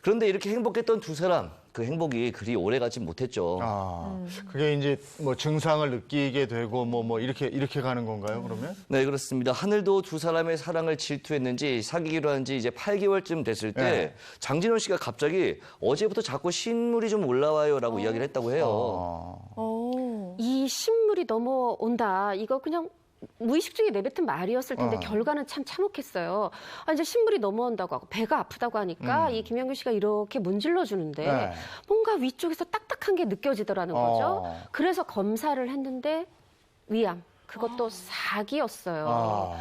그런데 이렇게 행복했던 두 사람, 그 행복이 그리 오래 가지 못했죠. 그게 이제 뭐 증상을 느끼게 되고 뭐 이렇게 가는 건가요, 그러면? 네, 그렇습니다. 하늘도 두 사람의 사랑을 질투했는지 사귀기로 한 지 이제 8개월쯤 됐을 때 네. 장진원 씨가 갑자기 어제부터 자꾸 신물이 좀 올라와요라고 이야기를 했다고 해요. 이 신물이 넘어온다. 이거 그냥 무의식 중에 내뱉은 말이었을 텐데 결과는 참 참혹했어요. 이제 신물이 넘어온다고 하고 배가 아프다고 하니까 이 김영균 씨가 이렇게 문질러 주는데 네. 뭔가 위쪽에서 딱딱한 게 느껴지더라는 거죠. 그래서 검사를 했는데 위암. 그것도 사기였어요.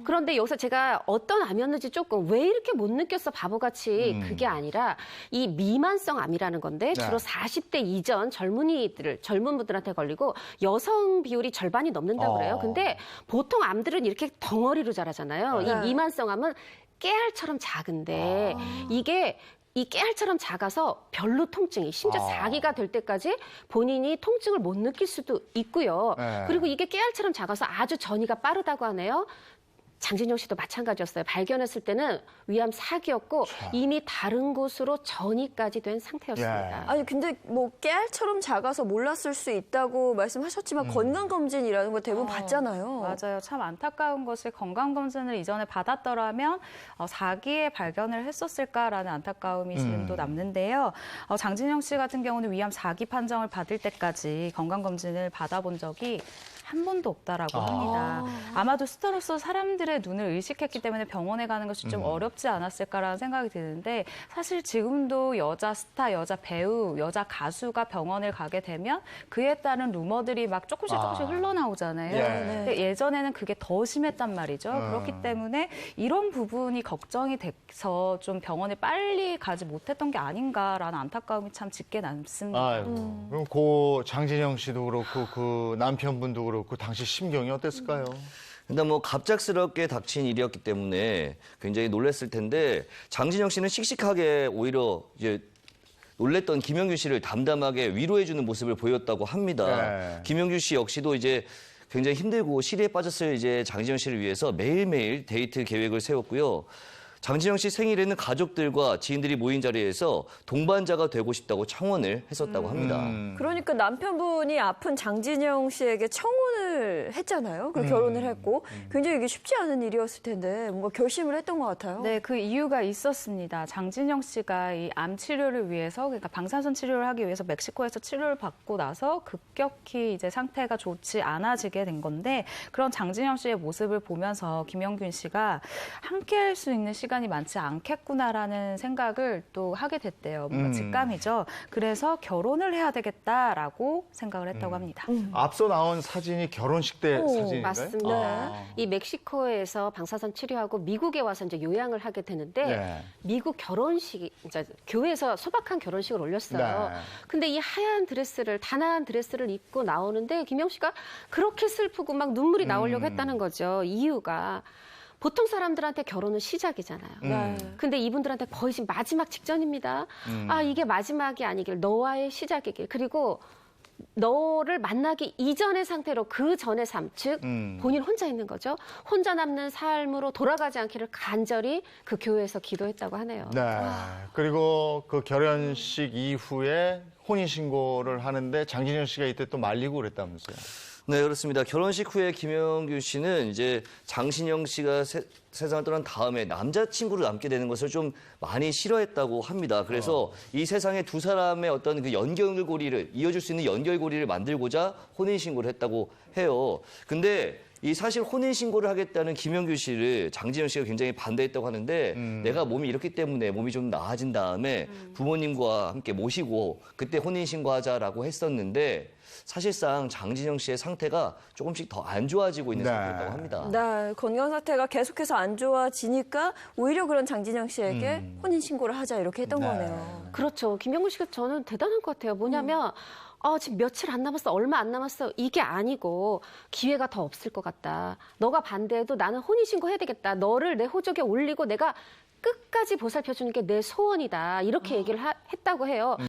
그런데 여기서 제가 어떤 암이었는지 조금 왜 이렇게 못 느꼈어 바보같이 그게 아니라 이 미만성 암이라는 건데 주로 40대 이전 젊은 분들한테 걸리고 여성 비율이 절반이 넘는다고 그래요. 근데 보통 암들은 이렇게 덩어리로 자라잖아요. 이 미만성 암은 깨알처럼 작은데 이 깨알처럼 작아서 별로 통증이 심지어 사기가 될 때까지 본인이 통증을 못 느낄 수도 있고요. 그리고 이게 깨알처럼 작아서 아주 전이가 빠르다고 하네요. 장진영 씨도 마찬가지였어요. 발견했을 때는 위암 사기였고 이미 다른 곳으로 전이까지 된 상태였습니다. 아니 근데 뭐 깨알처럼 작아서 몰랐을 수 있다고 말씀하셨지만 건강검진이라는 걸 대부분 받잖아요. 맞아요. 참 안타까운 것이 건강검진을 이전에 받았더라면 사기에 발견을 했었을까라는 안타까움이 지금도 남는데요. 장진영 씨 같은 경우는 위암 사기 판정을 받을 때까지 건강검진을 받아본 적이 한 번도 없다라고 합니다. 아마도 스타로서 사람들의 눈을 의식했기 때문에 병원에 가는 것이 좀 어렵지 않았을까라는 생각이 드는데 사실 지금도 여자 스타, 여자 배우, 여자 가수가 병원을 가게 되면 그에 따른 루머들이 막 조금씩 흘러나오잖아요. 근데 예전에는 그게 더 심했단 말이죠. 그렇기 때문에 이런 부분이 걱정이 돼서 좀 병원에 빨리 가지 못했던 게 아닌가라는 안타까움이 참 짙게 남습니다. 그럼 그 장진영 씨도 그렇고 그 남편분도 그렇고 당시 심경이 어땠을까요? 근데 뭐 갑작스럽게 닥친 일이었기 때문에 굉장히 놀랐을 텐데 장진영 씨는 씩씩하게 오히려 이제 놀랬던 김영균 씨를 담담하게 위로해주는 모습을 보였다고 합니다. 김영균 씨 역시도 이제 굉장히 힘들고 시리에 빠졌을 이제 장진영 씨를 위해서 매일매일 데이트 계획을 세웠고요. 장진영 씨 생일에는 가족들과 지인들이 모인 자리에서 동반자가 되고 싶다고 청혼을 했었다고 합니다. 그러니까 남편분이 아픈 장진영 씨에게 청혼을 했잖아요. 그리고 결혼을 했고 굉장히 이게 쉽지 않은 일이었을 텐데 뭔가 결심을 했던 것 같아요. 네, 그 이유가 있었습니다. 장진영 씨가 이 암 치료를 위해서, 그러니까 방사선 치료를 하기 위해서 멕시코에서 치료를 받고 나서 급격히 이제 상태가 좋지 않아지게 된 건데 그런 장진영 씨의 모습을 보면서 김영균 씨가 함께할 수 있는 시간이 많지 않겠구나라는 생각을 또 하게 됐대요. 뭔가 직감이죠. 그래서 결혼을 해야 되겠다라고 생각을 했다고 합니다. 앞서 나온 사진이 결혼식 때 사진인가요? 맞습니다. 이 멕시코에서 방사선 치료하고 미국에 와서 이제 요양을 하게 되는데 미국 결혼식, 이제 교회에서 소박한 결혼식을 올렸어요. 근데 이 하얀 드레스를, 단아한 드레스를 입고 나오는데 김영 씨가 그렇게 슬프고 막 눈물이 나오려고 했다는 거죠. 이유가 보통 사람들한테 결혼은 시작이잖아요. 근데 이분들한테 거의 지금 마지막 직전입니다. 이게 마지막이 아니길, 너와의 시작이길. 그리고 너를 만나기 이전의 상태로 그 전의 삶, 즉 본인 혼자 있는 거죠. 혼자 남는 삶으로 돌아가지 않기를 간절히 그 교회에서 기도했다고 하네요. 그리고 그 결혼식 이후에 혼인신고를 하는데 장진영 씨가 이때 또 말리고 그랬다면서요. 네, 그렇습니다. 결혼식 후에 김영균 씨는 이제 장신영 씨가 세상을 떠난 다음에 남자친구를 남게 되는 것을 좀 많이 싫어했다고 합니다. 그래서 이 세상에 두 사람의 어떤 그 연결고리를, 이어줄 수 있는 연결고리를 만들고자 혼인신고를 했다고 해요. 근데 이 사실 혼인신고를 하겠다는 김영균 씨를 장진영 씨가 굉장히 반대했다고 하는데 내가 몸이 이렇기 때문에 몸이 좀 나아진 다음에 부모님과 함께 모시고 그때 혼인신고하자라고 했었는데 사실상 장진영 씨의 상태가 조금씩 더 안 좋아지고 있는 상태였다고 합니다. 네, 건강 상태가 계속해서 안 좋아지니까 오히려 그런 장진영 씨에게 혼인신고를 하자 이렇게 했던 거네요. 그렇죠. 김영균 씨가 저는 대단한 것 같아요. 뭐냐면 지금 며칠 안 남았어, 얼마 안 남았어, 이게 아니고 기회가 더 없을 것 같다. 너가 반대해도 나는 혼인신고 해야 되겠다. 너를 내 호적에 올리고 내가 끝까지 보살펴주는 게 내 소원이다. 이렇게 얘기를 했다고 해요.